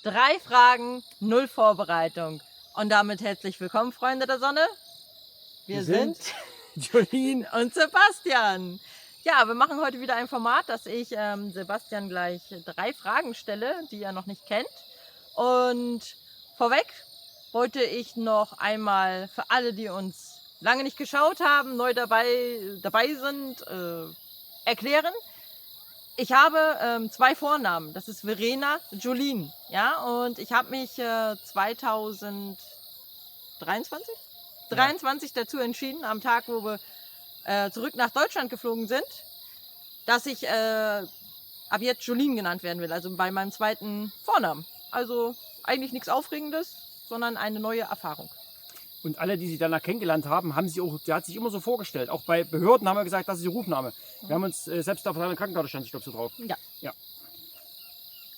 3 Fragen, 0 Vorbereitung. Und damit herzlich willkommen, Freunde der Sonne. Wir sind Jolien und Sebastian. Ja, wir machen heute wieder ein Format, dass ich Sebastian gleich 3 Fragen stelle, die er noch nicht kennt. Und vorweg wollte ich noch einmal für alle, die uns lange nicht geschaut haben, neu dabei sind, erklären. Ich habe 2 Vornamen. Das ist Verena, Jolien. Ja, und ich habe mich 2023 dazu entschieden, am Tag, wo wir zurück nach Deutschland geflogen sind, dass ich ab jetzt Jolien genannt werden will, also bei meinem zweiten Vornamen. Also eigentlich nichts Aufregendes, sondern eine neue Erfahrung. und alle, die sie danach kennengelernt haben, der hat sich immer so vorgestellt. Auch bei Behörden haben wir gesagt, das ist ihr Rufname. Wir haben uns selbst auf seiner Krankenkarte stand, ich glaube, so drauf. Ja. Ja.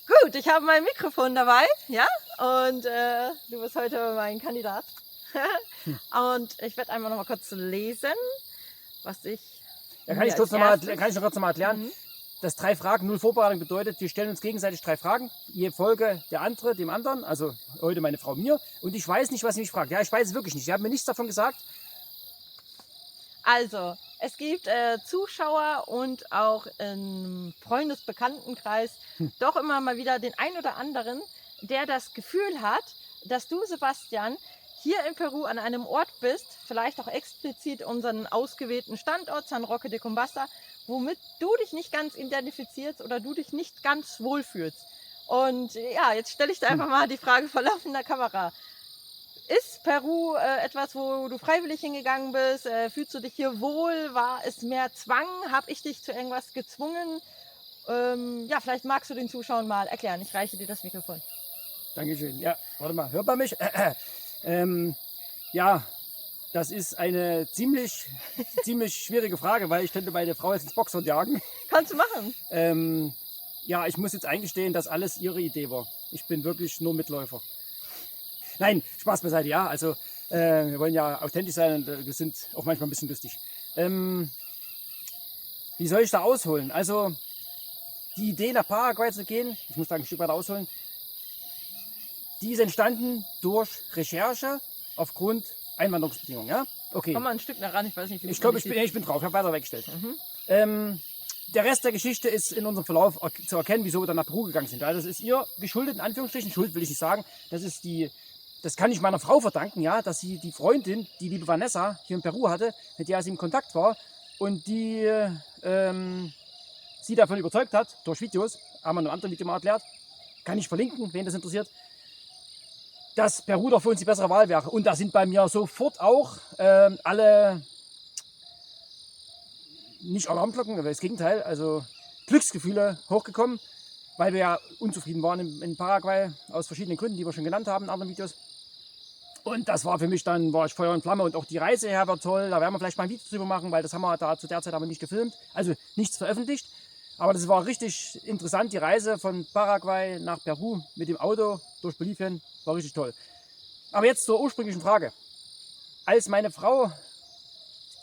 Gut, ich habe mein Mikrofon dabei, ja, und du bist heute mein Kandidat. Und ich werde einmal noch mal kurz lesen, was ich. Ja, kann ich noch kurz mal erklären. Mhm. Das 3 Fragen, 0 Vorbereitung bedeutet, wir stellen uns gegenseitig 3 Fragen, je Folge der andere dem anderen, also heute meine Frau mir, und ich weiß nicht, was sie mich fragt. Ja, ich weiß es wirklich nicht. Sie haben mir nichts davon gesagt. Also, es gibt Zuschauer und auch im Freundesbekanntenkreis doch immer mal wieder den einen oder anderen, der das Gefühl hat, dass du, Sebastian, hier in Peru an einem Ort bist, vielleicht auch explizit unseren ausgewählten Standort, San Roque de Cumbasa, womit du dich nicht ganz identifizierst oder du dich nicht ganz wohlfühlst. Und ja, jetzt stelle ich dir einfach mal die Frage vor laufender Kamera. Ist Peru etwas, wo du freiwillig hingegangen bist? Fühlst du dich hier wohl? War es mehr Zwang? Habe ich dich zu irgendwas gezwungen? Ja, vielleicht magst du den Zuschauern mal erklären. Ich reiche dir das Mikrofon. Dankeschön. Ja, warte mal, hört man mich? Ja, das ist eine ziemlich schwierige Frage, weil ich könnte meine Frau jetzt ins Boxhorn jagen. Kannst du machen. Ja, ich muss jetzt eingestehen, dass alles ihre Idee war. Ich bin wirklich nur Mitläufer. Nein, Spaß beiseite, ja. Also wir wollen ja authentisch sein und wir sind auch manchmal ein bisschen lustig. Wie soll ich da ausholen? Also die Idee nach Paraguay zu gehen, ich muss da ein Stück weiter ausholen, die ist entstanden durch Recherche aufgrund Einwanderungsbedingungen, ja? Okay. Komm mal ein Stück nach ran, ich weiß nicht, wie Ich glaube, ich bin drauf, ich habe weiter weggestellt. Der Rest der Geschichte ist in unserem Verlauf zu erkennen, wieso wir dann nach Peru gegangen sind. Also das ist ihr geschuldet, in Anführungsstrichen, Schuld will ich nicht sagen. Das kann ich meiner Frau verdanken, ja, dass sie die Freundin, die liebe Vanessa, hier in Peru hatte, mit der sie im Kontakt war und die sie davon überzeugt hat, durch Videos, haben wir in einem anderen Video mal erklärt, kann ich verlinken, wen das interessiert, dass Peru doch für uns die bessere Wahl wäre. Und da sind bei mir sofort auch alle, nicht Alarmglocken, aber das Gegenteil, also Glücksgefühle hochgekommen, weil wir ja unzufrieden waren in Paraguay aus verschiedenen Gründen, die wir schon genannt haben in anderen Videos. Und das war für mich dann, war ich Feuer und Flamme und auch die Reise her war toll. Da werden wir vielleicht mal ein Video drüber machen, weil das haben wir da zu der Zeit aber nicht gefilmt, also nichts veröffentlicht. Aber das war richtig interessant, die Reise von Paraguay nach Peru mit dem Auto durch Bolivien, war richtig toll. Aber jetzt zur ursprünglichen Frage. Als meine Frau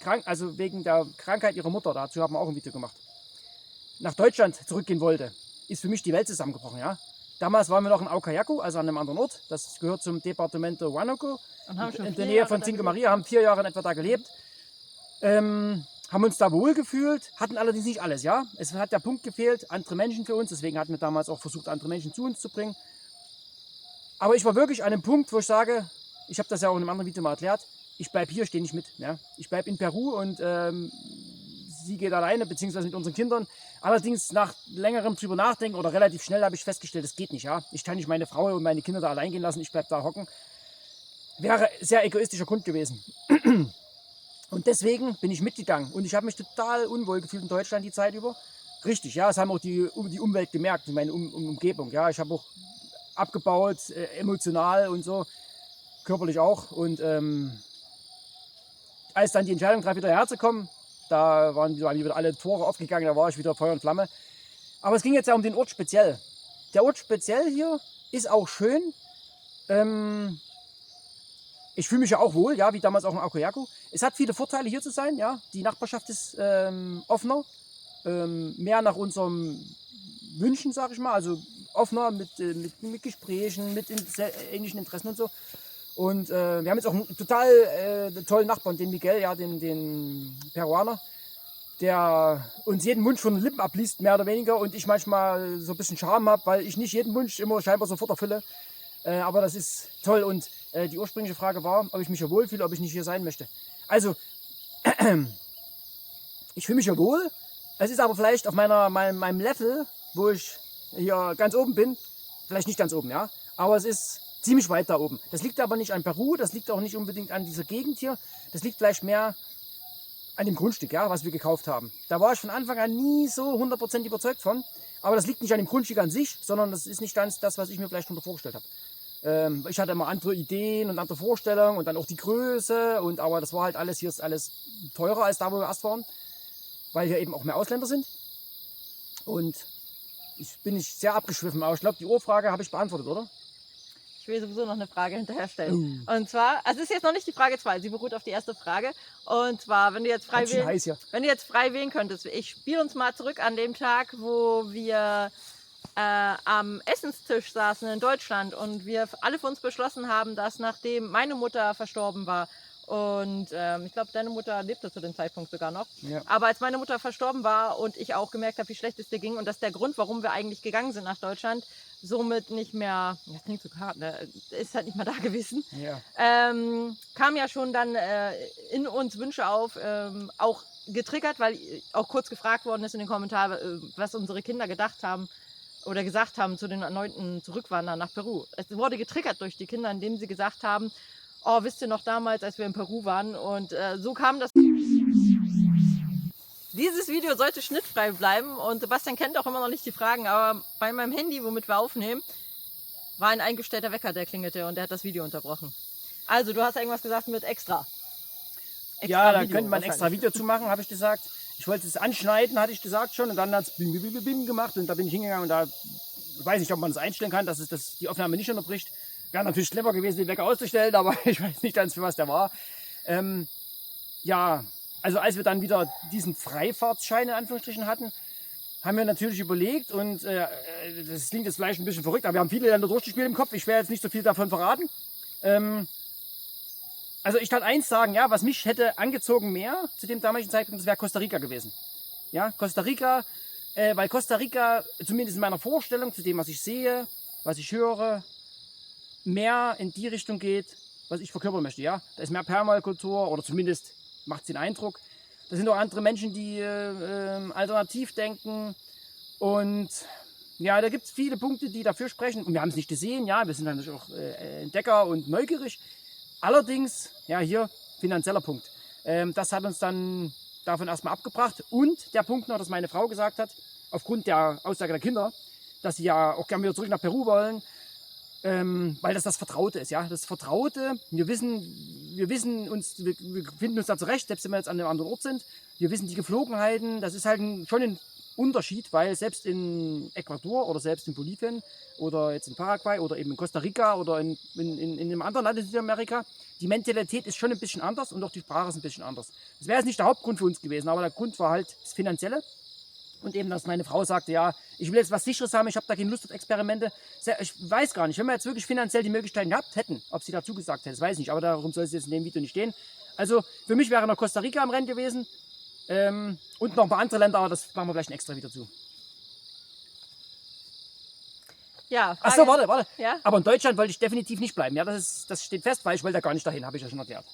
krank, also wegen der Krankheit ihrer Mutter, dazu haben wir auch ein Video gemacht, nach Deutschland zurückgehen wollte, ist für mich die Welt zusammengebrochen. Ja? Damals waren wir noch in Aucayacu, also an einem anderen Ort. Das gehört zum Departamento Huánuco, in der Nähe von Cinco María, haben 4 Jahre in etwa da gelebt. Haben uns da wohl gefühlt, hatten allerdings nicht alles. Ja? Es hat der Punkt gefehlt, andere Menschen für uns, deswegen hatten wir damals auch versucht, andere Menschen zu uns zu bringen. Aber ich war wirklich an einem Punkt, wo ich sage, ich habe das ja auch in einem anderen Video mal erklärt, ich bleibe hier, stehe nicht mit. Ja? Ich bleibe in Peru und sie geht alleine, beziehungsweise mit unseren Kindern. Allerdings nach längerem drüber nachdenken oder relativ schnell habe ich festgestellt, das geht nicht. Ja? Ich kann nicht meine Frau und meine Kinder da allein gehen lassen, ich bleibe da hocken. Wäre sehr egoistischer Grund gewesen. Und deswegen bin ich mitgegangen und ich habe mich total unwohl gefühlt in Deutschland die Zeit über. Richtig, ja, es haben auch die Umwelt gemerkt, meine Umgebung. Ja, ich habe auch abgebaut, emotional und so, körperlich auch. Und als dann die Entscheidung traf, wieder herzukommen, da waren wieder alle Tore aufgegangen, da war ich wieder Feuer und Flamme. Aber es ging jetzt ja um den Ort speziell. Der Ort speziell hier ist auch schön. Ich fühle mich ja auch wohl, ja, wie damals auch in Aucayacu. Es hat viele Vorteile, hier zu sein. Ja. Die Nachbarschaft ist offener, mehr nach unserem Wünschen, sage ich mal. Also offener mit Gesprächen, mit ähnlichen Interessen und so. Und wir haben jetzt auch einen total tollen Nachbarn, den Miguel, ja, den Peruaner, der uns jeden Wunsch von den Lippen abliest, mehr oder weniger. Und ich manchmal so ein bisschen Scham habe, weil ich nicht jeden Wunsch immer scheinbar sofort erfülle. Aber das ist toll. Und die ursprüngliche Frage war, ob ich mich hier wohlfühle, ob ich nicht hier sein möchte. Also, ich fühle mich hier wohl. Es ist aber vielleicht auf meinem Level, wo ich hier ganz oben bin, vielleicht nicht ganz oben, ja. Aber es ist ziemlich weit da oben. Das liegt aber nicht an Peru, das liegt auch nicht unbedingt an dieser Gegend hier. Das liegt vielleicht mehr an dem Grundstück, ja, was wir gekauft haben. Da war ich von Anfang an nie so 100% überzeugt von. Aber das liegt nicht an dem Grundstück an sich, sondern das ist nicht ganz das, was ich mir vielleicht darunter vorgestellt habe. Ich hatte immer andere Ideen und andere Vorstellungen und dann auch die Größe. Aber das war halt alles, hier ist alles teurer als da, wo wir erst waren, weil hier eben auch mehr Ausländer sind. Und ich bin nicht sehr abgeschwiffen, aber ich glaube, die Urfrage habe ich beantwortet, oder? Ich will sowieso noch eine Frage hinterher stellen. Und zwar, also es ist jetzt noch nicht die Frage 2, sie beruht auf die erste Frage. Und zwar, wenn du jetzt frei wählen könntest, ich spiele uns mal zurück an dem Tag, wo wir am Essenstisch saßen in Deutschland und wir alle für uns beschlossen haben, dass nachdem meine Mutter verstorben war, und ich glaube, deine Mutter lebte zu dem Zeitpunkt sogar noch. Ja. Aber als meine Mutter verstorben war und ich auch gemerkt habe, wie schlecht es dir ging und dass der Grund, warum wir eigentlich gegangen sind nach Deutschland, somit nicht mehr, das klingt so hart, ne? Ist halt nicht mehr da gewesen, Ja. kam ja schon dann in uns Wünsche auf, auch getriggert, weil auch kurz gefragt worden ist in den Kommentaren, was unsere Kinder gedacht haben oder gesagt haben zu den erneuten Zurückwandern nach Peru. Es wurde getriggert durch die Kinder, indem sie gesagt haben, oh, wisst ihr noch damals, als wir in Peru waren? Und so kam das. Dieses Video sollte schnittfrei bleiben und Sebastian kennt auch immer noch nicht die Fragen, aber bei meinem Handy, womit wir aufnehmen, war ein eingestellter Wecker, der klingelte und der hat das Video unterbrochen. Also, du hast irgendwas gesagt mit extra. Ja, da könnte man ein extra Video zu machen, habe ich gesagt. Ich wollte es anschneiden, hatte ich gesagt schon. Und dann hat es bim, bim, bim, bim gemacht. Und da bin ich hingegangen und da weiß nicht, ob man das einstellen kann, dass die Aufnahme nicht unterbricht. Wäre natürlich clever gewesen, den Wecker auszustellen, aber ich weiß nicht ganz, für was der war. Ja, also als wir dann wieder diesen Freifahrtschein in Anführungsstrichen hatten, haben wir natürlich überlegt und das klingt jetzt vielleicht ein bisschen verrückt, aber wir haben viele Länder durchgespielt im Kopf. Ich werde jetzt nicht so viel davon verraten. Also ich kann eins sagen, ja, was mich hätte angezogen mehr zu dem damaligen Zeitpunkt, das wäre Costa Rica gewesen. Ja, Costa Rica, weil Costa Rica, zumindest in meiner Vorstellung, zu dem, was ich sehe, was ich höre, mehr in die Richtung geht, was ich verkörpern möchte. Ja, da ist mehr Permakultur oder zumindest macht es den Eindruck. Da sind auch andere Menschen, die alternativ denken und ja, da gibt es viele Punkte, die dafür sprechen und wir haben es nicht gesehen. Ja, wir sind natürlich auch Entdecker und neugierig. Allerdings, ja, hier finanzieller Punkt. Das hat uns dann davon erstmal abgebracht. Und der Punkt noch, dass meine Frau gesagt hat, aufgrund der Aussage der Kinder, dass sie ja auch gerne wieder zurück nach Peru wollen, weil das Vertraute ist. Ja? Das Vertraute, wir wissen uns, wir finden uns da zurecht, selbst wenn wir jetzt an einem anderen Ort sind. Wir wissen die Geflogenheiten, das ist halt schon ein Unterschied, weil selbst in Ecuador oder selbst in Bolivien oder jetzt in Paraguay oder eben in Costa Rica oder in einem anderen Land in Südamerika, die Mentalität ist schon ein bisschen anders und auch die Sprache ist ein bisschen anders. Das wäre jetzt nicht der Hauptgrund für uns gewesen, aber der Grund war halt das Finanzielle. Und eben, dass meine Frau sagte, ja, ich will jetzt was Sicheres haben, ich habe da keine Lust auf Experimente. Ich weiß gar nicht, wenn wir jetzt wirklich finanziell die Möglichkeiten gehabt hätten, ob sie dazu gesagt hätte, das weiß ich nicht, aber darum soll es jetzt in dem Video nicht stehen. Also für mich wäre noch Costa Rica am Rennen gewesen und noch ein paar andere Länder, aber das machen wir gleich ein extra Video zu. Ja, ach so, warte. Ja? Aber in Deutschland wollte ich definitiv nicht bleiben. Ja, das steht fest, weil ich wollte da gar nicht dahin, habe ich ja schon erklärt.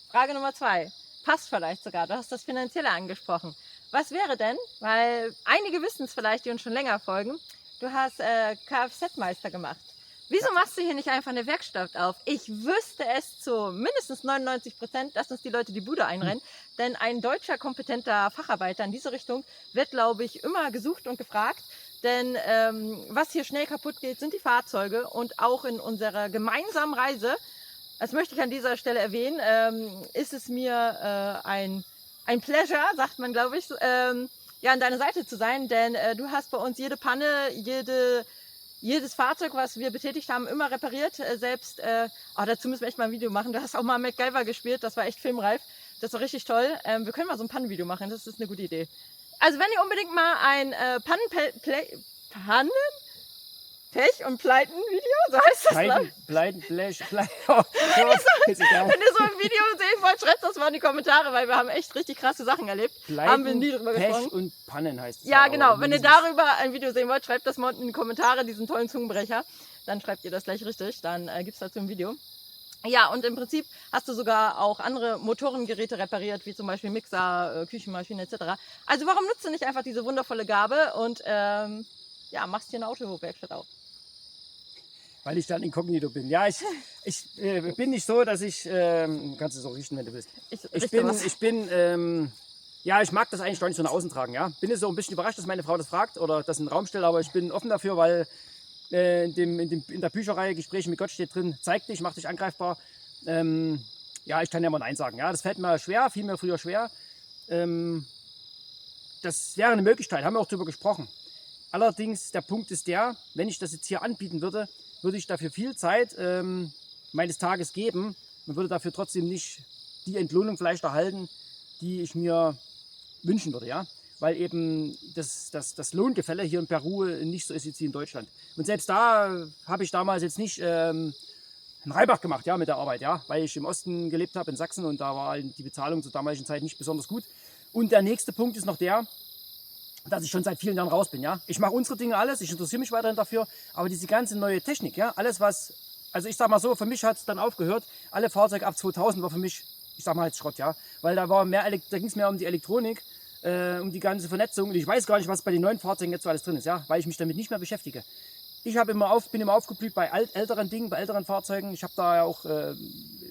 Frage Nummer 2. Passt vielleicht sogar, du hast das Finanzielle angesprochen. Was wäre denn, weil einige wissen es vielleicht, die uns schon länger folgen, du hast Kfz-Meister gemacht. Wieso machst du hier nicht einfach eine Werkstatt auf? Ich wüsste es zu mindestens 99%, dass uns die Leute die Bude einrennen. Denn ein deutscher kompetenter Facharbeiter in diese Richtung wird, glaube ich, immer gesucht und gefragt. Denn was hier schnell kaputt geht, sind die Fahrzeuge. Und auch in unserer gemeinsamen Reise, das möchte ich an dieser Stelle erwähnen, ist es mir ein Pleasure, sagt man, glaube ich, ja, an deiner Seite zu sein. Denn du hast bei uns jede Panne, jedes Fahrzeug, was wir betätigt haben, immer repariert. Selbst, dazu müssen wir echt mal ein Video machen. Du hast auch mal MacGyver gespielt, das war echt filmreif. Das war richtig toll. Wir können mal so ein Pannenvideo machen, das ist eine gute Idee. Also wenn ihr unbedingt mal ein Pech und Pleiten-Video, so heißt das, ne? Pleiten, Blech, oh, ist egal. Wenn ihr so ein Video sehen wollt, schreibt das mal in die Kommentare, weil wir haben echt richtig krasse Sachen erlebt. Pleiten, Haben wir nie drüber Pech gesprochen. und Pannen heißt es. Ja, genau. Wenn ihr darüber ein Video sehen wollt, schreibt das mal unten in die Kommentare, diesen tollen Zungenbrecher. Dann schreibt ihr das gleich richtig. Dann gibt es dazu ein Video. Ja, und im Prinzip hast du sogar auch andere Motorengeräte repariert, wie zum Beispiel Mixer, Küchenmaschine etc. Also warum nutzt du nicht einfach diese wundervolle Gabe und ja, machst hier eine Autowerkstatt auf? Weil ich dann inkognito bin. Ja, ich bin nicht so, dass ich, kannst du es auch richten, wenn du willst. Ja, ich mag das eigentlich gar nicht so nach außen tragen. Ja? Bin jetzt so ein bisschen überrascht, dass meine Frau das fragt oder das in den Raum stellt, aber ich bin offen dafür, weil in der Bücherreihe Gespräche mit Gott steht drin, zeig dich, mach dich angreifbar. Ja, ich kann ja mal Nein sagen. Ja? Das fällt mir schwer, fiel mir früher schwer. Das wäre eine Möglichkeit, haben wir auch darüber gesprochen. Allerdings, der Punkt ist der, wenn ich das jetzt hier anbieten würde, würde ich dafür viel Zeit meines Tages geben und würde dafür trotzdem nicht die Entlohnung vielleicht erhalten, die ich mir wünschen würde, ja? Weil eben das Lohngefälle hier in Peru nicht so ist wie in Deutschland. Und selbst da habe ich damals jetzt nicht einen Reibach gemacht, ja, mit der Arbeit, ja? Weil ich im Osten gelebt habe, in Sachsen, und da war die Bezahlung zur damaligen Zeit nicht besonders gut. Und der nächste Punkt ist noch der, dass ich schon seit vielen Jahren raus bin, ja. Ich mache unsere Dinge alles, ich interessiere mich weiterhin dafür, aber diese ganze neue Technik, ja, alles was, also ich sag mal so, für mich hat es dann aufgehört, alle Fahrzeuge ab 2000 war für mich, ich sag mal jetzt Schrott, ja, weil da ging es mehr um die Elektronik, um die ganze Vernetzung, und ich weiß gar nicht, was bei den neuen Fahrzeugen jetzt so alles drin ist, ja, weil ich mich damit nicht mehr beschäftige. Ich bin immer aufgeblüht bei älteren Dingen, bei älteren Fahrzeugen. Ich habe da ja auch,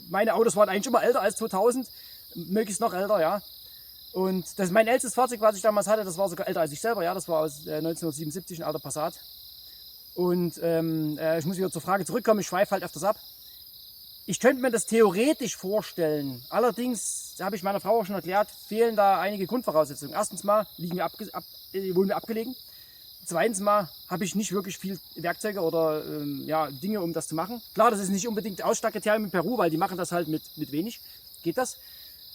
meine Autos waren eigentlich immer älter als 2000, möglichst noch älter, ja. Und mein ältestes Fahrzeug, was ich damals hatte, das war sogar älter als ich selber, ja, das war aus 1977, ein alter Passat. Und ich muss wieder zur Frage zurückkommen, ich schweife halt öfters ab. Ich könnte mir das theoretisch vorstellen, allerdings, habe ich meiner Frau auch schon erklärt, fehlen da einige Grundvoraussetzungen. Erstens mal wohnen wir abgelegen. Zweitens mal habe ich nicht wirklich viel Werkzeuge oder ja, Dinge, um das zu machen. Klar, das ist nicht unbedingt Ausstackerterm in Peru, weil die machen das halt mit wenig, geht das.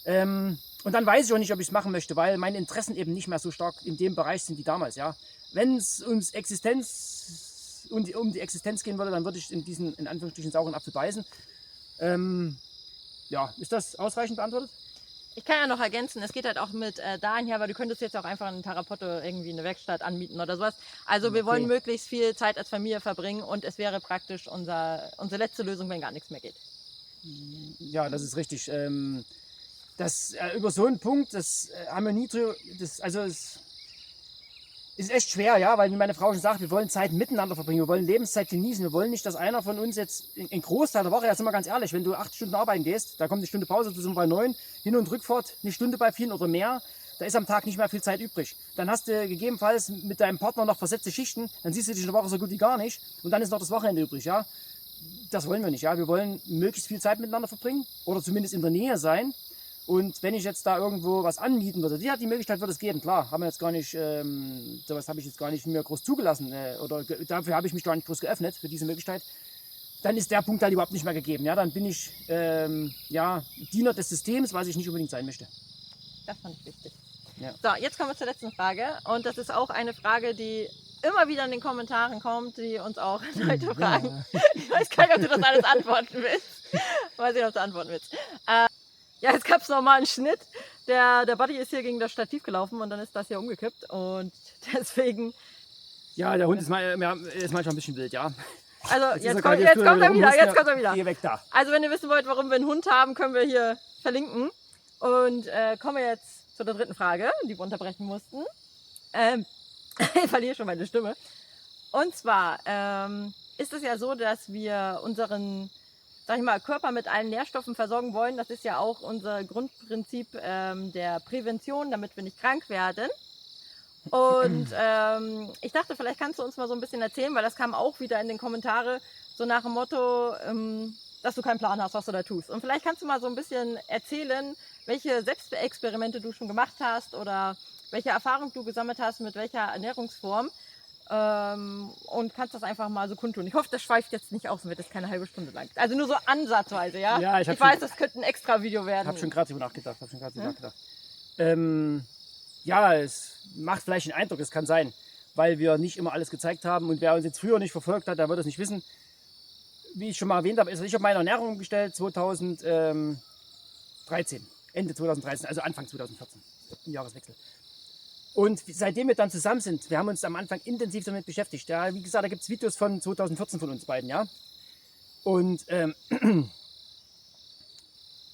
Und dann weiß ich auch nicht, ob ich es machen möchte, weil meine Interessen eben nicht mehr so stark in dem Bereich sind wie damals. Ja. Wenn es um die Existenz gehen würde, dann würde ich in diesen, in Anführungsstrichen, sauren Apfel beißen. Ja, ist das ausreichend beantwortet? Ich kann ja noch ergänzen, es geht halt auch mit dahin her, aber du könntest jetzt auch einfach einen Therapeute irgendwie eine Werkstatt anmieten oder sowas. Also wir wollen möglichst viel Zeit als Familie verbringen und es wäre praktisch unsere letzte Lösung, wenn gar nichts mehr geht. Ja, das ist richtig. Über so einen Punkt, das haben wir nie drüber, es ist echt schwer, ja, weil wie meine Frau schon sagt, wir wollen Zeit miteinander verbringen, wir wollen Lebenszeit genießen, wir wollen nicht, dass einer von uns jetzt in Großteil der Woche, ja, sind wir ganz ehrlich, wenn du 8 Stunden arbeiten gehst, da kommt eine Stunde Pause, du sind bei 9, Hin- und Rückfahrt, eine Stunde bei vielen oder mehr, da ist am Tag nicht mehr viel Zeit übrig. Dann hast du gegebenenfalls mit deinem Partner noch versetzte Schichten, dann siehst du dich eine Woche so gut wie gar nicht und dann ist noch das Wochenende übrig, ja. Das wollen wir nicht, ja, wir wollen möglichst viel Zeit miteinander verbringen oder zumindest in der Nähe sein. Und wenn ich jetzt da irgendwo was anmieten würde, die Möglichkeit wird es geben, klar, haben wir jetzt gar nicht, sowas habe ich jetzt gar nicht mehr groß zugelassen oder dafür habe ich mich gar nicht groß geöffnet für diese Möglichkeit, dann ist der Punkt halt überhaupt nicht mehr gegeben. Ja, dann bin ich ja, Diener des Systems, was ich nicht unbedingt sein möchte. Das fand ich wichtig. Ja. So, jetzt kommen wir zur letzten Frage und das ist auch eine Frage, die immer wieder in den Kommentaren kommt, die uns auch Leute fragen. Ich weiß gar nicht, ob du das alles antworten willst. Weiß nicht, ob du antworten willst. Ja, jetzt gab es nochmal einen Schnitt. Der Buddy ist hier gegen das Stativ gelaufen und dann ist das hier umgekippt. Und deswegen. Ja, der Hund ist manchmal ein bisschen wild, ja. Also jetzt kommt er wieder. Geh weg da. Also wenn ihr wissen wollt, warum wir einen Hund haben, können wir hier verlinken. Und kommen wir jetzt zu der dritten Frage, die wir unterbrechen mussten. Ich verliere schon meine Stimme. Und zwar ist es ja so, dass wir unseren, sag ich mal, Körper mit allen Nährstoffen versorgen wollen. Das ist ja auch unser Grundprinzip der Prävention, damit wir nicht krank werden. Und ich dachte, vielleicht kannst du uns mal so ein bisschen erzählen, weil das kam auch wieder in den Kommentaren, so nach dem Motto, dass du keinen Plan hast, was du da tust. Und vielleicht kannst du mal so ein bisschen erzählen, welche Selbstexperimente du schon gemacht hast oder welche Erfahrung du gesammelt hast mit welcher Ernährungsform. Und kannst das einfach mal so kundtun. Ich hoffe, das schweift jetzt nicht aus und wird das keine halbe Stunde lang. Also nur so ansatzweise, ja? Ja, ich weiß, das könnte ein extra Video werden. Ich habe schon gerade drüber nachgedacht. Ja, es macht vielleicht einen Eindruck, es kann sein. weil wir nicht immer alles gezeigt haben. Und wer uns jetzt früher nicht verfolgt hat, der wird es nicht wissen. Wie ich schon mal erwähnt habe, also ich habe meine Ernährung umgestellt 2013, Ende 2013, also Anfang 2014, im Jahreswechsel. Und seitdem wir dann zusammen sind, wir haben uns am Anfang intensiv damit beschäftigt. Ja, wie gesagt, da gibt es Videos von 2014 von uns beiden, ja. Und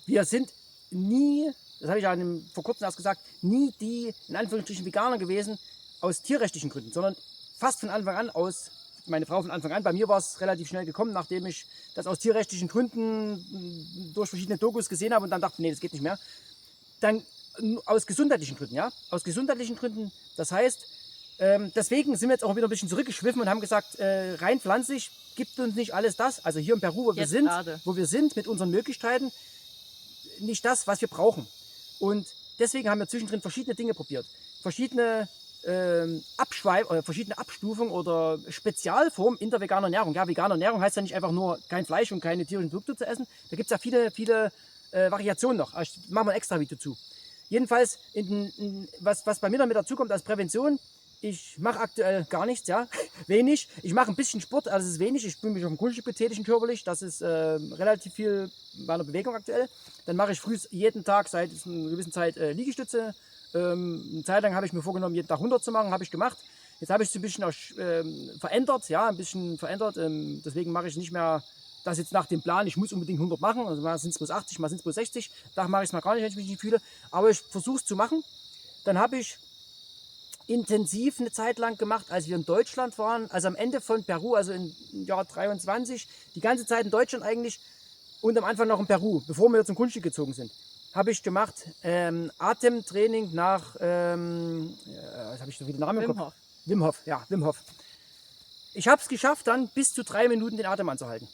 wir sind nie, das habe ich ja vor kurzem erst gesagt, nie die, in Anführungsstrichen, Veganer gewesen, aus tierrechtlichen Gründen, sondern fast von Anfang an meine Frau von Anfang an. Bei mir war es relativ schnell gekommen, nachdem ich das aus tierrechtlichen Gründen durch verschiedene Dokus gesehen habe und dann dachte, nee, das geht nicht mehr. Dann aus gesundheitlichen Gründen, ja, aus gesundheitlichen Gründen. Das heißt, deswegen sind wir jetzt auch wieder ein bisschen zurückgeschwiffen und haben gesagt, rein pflanzlich gibt uns nicht alles das, also hier in Peru, wo wir sind, mit unseren Möglichkeiten, nicht das, was wir brauchen. Und deswegen haben wir zwischendrin verschiedene Dinge probiert. Verschiedene verschiedene Abstufungen oder Spezialformen in der veganen Ernährung. Ja, vegane Ernährung heißt ja nicht einfach nur kein Fleisch und keine tierischen Produkte zu essen. Da gibt es ja viele Variationen noch. Ich mache mal ein extra Video zu. Jedenfalls, was bei mir damit dazu kommt als Prävention, ich mache aktuell gar nichts, ja, wenig. Ich mache ein bisschen Sport, also es ist wenig. Ich bin mich auf dem Grundstück betätigen körperlich, das ist relativ viel bei einer Bewegung aktuell. Dann mache ich früh jeden Tag seit einer gewissen Zeit Liegestütze. Eine Zeit lang habe ich mir vorgenommen, jeden Tag 100 zu machen, habe ich gemacht. Jetzt habe ich es ein bisschen verändert, ja, ein bisschen verändert. Deswegen mache ich nicht mehr das jetzt nach dem Plan, ich muss unbedingt 100 machen. Also mal sind es bloß 80, mal sind es bloß 60. Da mache ich es mal gar nicht, wenn ich mich nicht fühle. Aber ich versuche es zu machen. Dann habe ich intensiv eine Zeit lang gemacht, als wir in Deutschland waren, also am Ende von Peru, also im Jahr 23, die ganze Zeit in Deutschland eigentlich und am Anfang noch in Peru, bevor wir zum Grundstück gezogen sind, habe ich gemacht Atemtraining nach, was habe ich so wieder Namen im Kopf? Wim Hof, ja, Wim Hof. Ich habe es geschafft, dann bis zu 3 Minuten den Atem anzuhalten.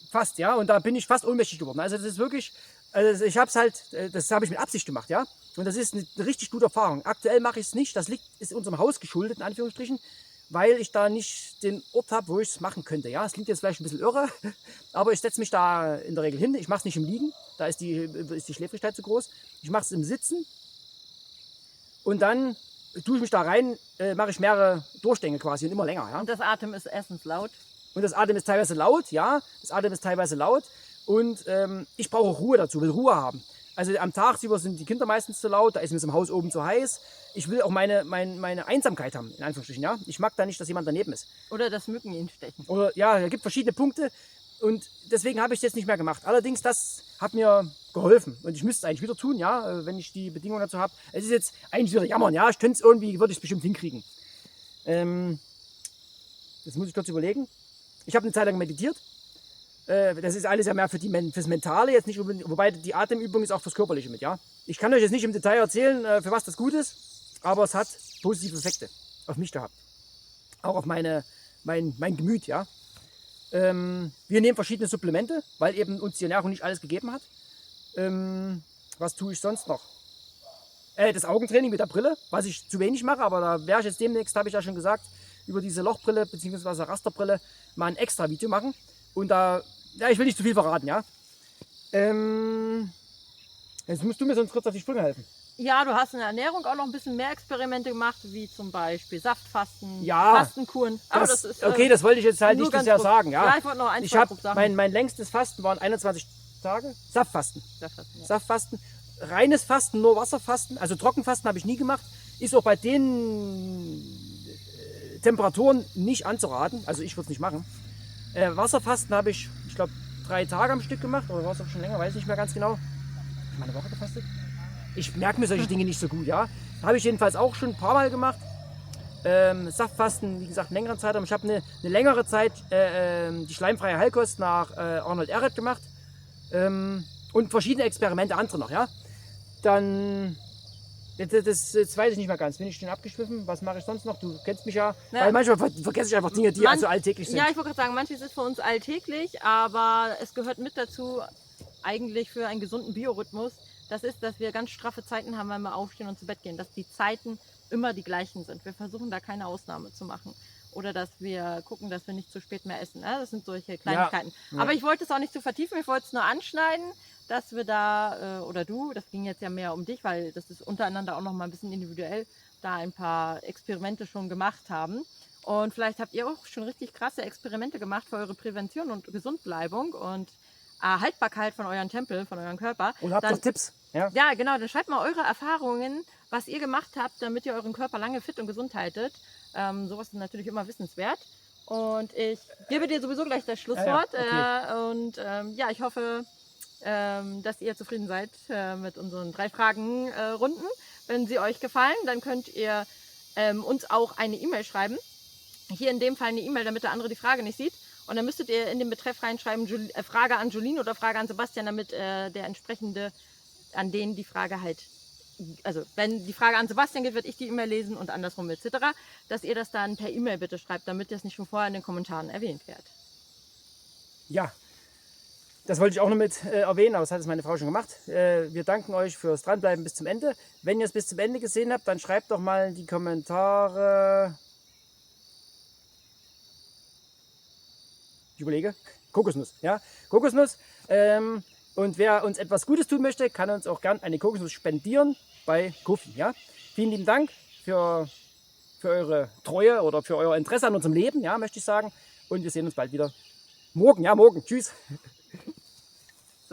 Fast, ja, und da bin ich fast ohnmächtig geworden. Also das ist wirklich, also ich habe es halt, das habe ich mit Absicht gemacht, ja. Und das ist eine richtig gute Erfahrung. Aktuell mache ich es nicht, das ist unserem Haus geschuldet, in Anführungsstrichen, weil ich da nicht den Ort habe, wo ich es machen könnte. Ja, es klingt jetzt vielleicht ein bisschen irre, aber ich setze mich da in der Regel hin. Ich mache es nicht im Liegen, da ist die Schläfrigkeit zu groß. Ich mache es im Sitzen und dann tue ich mich da rein, mache ich mehrere Durchgänge quasi und immer länger. Ja? Und das Atem ist erstens laut. Und das Atem ist teilweise laut, ja, das Atem ist teilweise laut und ich brauche auch Ruhe dazu, will Ruhe haben. Also am Tagsüber sind die Kinder meistens zu laut, da ist mir im Haus oben zu heiß. Ich will auch meine Einsamkeit haben, in Anführungsstrichen, ja. Ich mag da nicht, dass jemand daneben ist. Oder dass Mücken ihn stechen. Oder ja, es gibt verschiedene Punkte und deswegen habe ich es jetzt nicht mehr gemacht. Allerdings, das hat mir geholfen und ich müsste es eigentlich wieder tun, ja, wenn ich die Bedingungen dazu habe. Es ist jetzt eigentlich wieder jammern, ja, ich könnte es irgendwie, würde ich es bestimmt hinkriegen. Das muss ich kurz überlegen. Ich habe eine Zeit lang meditiert. Das ist alles ja mehr fürs Mentale, jetzt nicht unbedingt, wobei die Atemübung ist auch fürs Körperliche mit, ja. Ich kann euch jetzt nicht im Detail erzählen, für was das gut ist, aber es hat positive Effekte auf mich gehabt. Auch auf mein Gemüt, ja. Wir nehmen verschiedene Supplemente, weil eben uns die Ernährung nicht alles gegeben hat. Was tue ich sonst noch? Das Augentraining mit der Brille, was ich zu wenig mache, aber da werde ich jetzt demnächst, habe ich ja schon gesagt, über diese Lochbrille bzw. Rasterbrille mal ein extra Video machen. Und da, ja, ich will nicht zu viel verraten, ja. Jetzt musst du mir sonst kurz auf die Sprünge helfen. Ja, du hast in der Ernährung auch noch ein bisschen mehr Experimente gemacht, wie zum Beispiel Saftfasten, ja, Fastenkuren. Aber das ist, okay, das wollte ich jetzt halt nicht so sehr sagen. Ja, ja, ich wollte noch ein, zwei Sachen. Mein längstes Fasten waren 21 Tage. Saftfasten. Saftfasten, ja. Saftfasten. Reines Fasten, nur Wasserfasten. Also Trockenfasten habe ich nie gemacht. Ist auch bei den Temperaturen nicht anzuraten. Also ich würde es nicht machen. Wasserfasten habe ich glaube, 3 Tage am Stück gemacht. Oder war es auch schon länger, weiß ich nicht mehr ganz genau. Habe ich mal eine Woche gefastet? Ich merke mir solche Dinge nicht so gut, ja. Habe ich jedenfalls auch schon ein paar Mal gemacht. Saftfasten, wie gesagt, einen längeren Zeitraum. Ich habe eine längere Zeit die schleimfreie Heilkost nach Arnold Ehret gemacht. Und verschiedene Experimente, andere noch, ja. Dann, das weiß ich nicht mehr ganz. Bin ich schon abgeschwiffen? Was mache ich sonst noch? Du kennst mich ja. Weil manchmal vergesse ich einfach Dinge, die also alltäglich sind. Ja, ich wollte gerade sagen, manches ist für uns alltäglich, aber es gehört mit dazu, eigentlich für einen gesunden Biorhythmus. Das ist, dass wir ganz straffe Zeiten haben, wenn wir aufstehen und zu Bett gehen. Dass die Zeiten immer die gleichen sind. Wir versuchen da keine Ausnahme zu machen. Oder dass wir gucken, dass wir nicht zu spät mehr essen. Das sind solche Kleinigkeiten. Ja. Aber ich wollte es auch nicht zu vertiefen. Ich wollte es nur anschneiden, dass wir da, oder du, das ging jetzt ja mehr um dich, weil das ist untereinander auch noch mal ein bisschen individuell, da ein paar Experimente schon gemacht haben. Und vielleicht habt ihr auch schon richtig krasse Experimente gemacht für eure Prävention und Gesundbleibung und Haltbarkeit von euren Tempel, von eurem Körper. Und habt Dann, noch Tipps? Ja? ja, genau, dann schreibt mal eure Erfahrungen, was ihr gemacht habt, damit ihr euren Körper lange fit und gesund haltet. Sowas ist natürlich immer wissenswert. Und ich gebe dir sowieso gleich das Schlusswort. Ja, ich hoffe, dass ihr zufrieden seid mit unseren 3 Fragen-Runden. Wenn sie euch gefallen, dann könnt ihr uns auch eine E-Mail schreiben. Hier in dem Fall eine E-Mail, damit der andere die Frage nicht sieht. Und dann müsstet ihr in den Betreff reinschreiben, Frage an Jolene oder Frage an Sebastian, damit der entsprechende, an den die Frage halt, also wenn die Frage an Sebastian geht, werde ich die E-Mail lesen und andersrum etc., dass ihr das dann per E-Mail bitte schreibt, damit das nicht schon vorher in den Kommentaren erwähnt wird. Ja, das wollte ich auch noch mit erwähnen, aber das hat jetzt meine Frau schon gemacht. Wir danken euch fürs Dranbleiben bis zum Ende. Wenn ihr es bis zum Ende gesehen habt, dann schreibt doch mal in die Kommentare. Ich überlege. Kokosnuss, ja. Kokosnuss. Und wer uns etwas Gutes tun möchte, kann uns auch gern eine Kokosnuss spendieren bei Kofi, ja. Vielen lieben Dank für eure Treue oder für euer Interesse an unserem Leben, ja, möchte ich sagen. Und wir sehen uns bald wieder. Morgen, ja, morgen. Tschüss.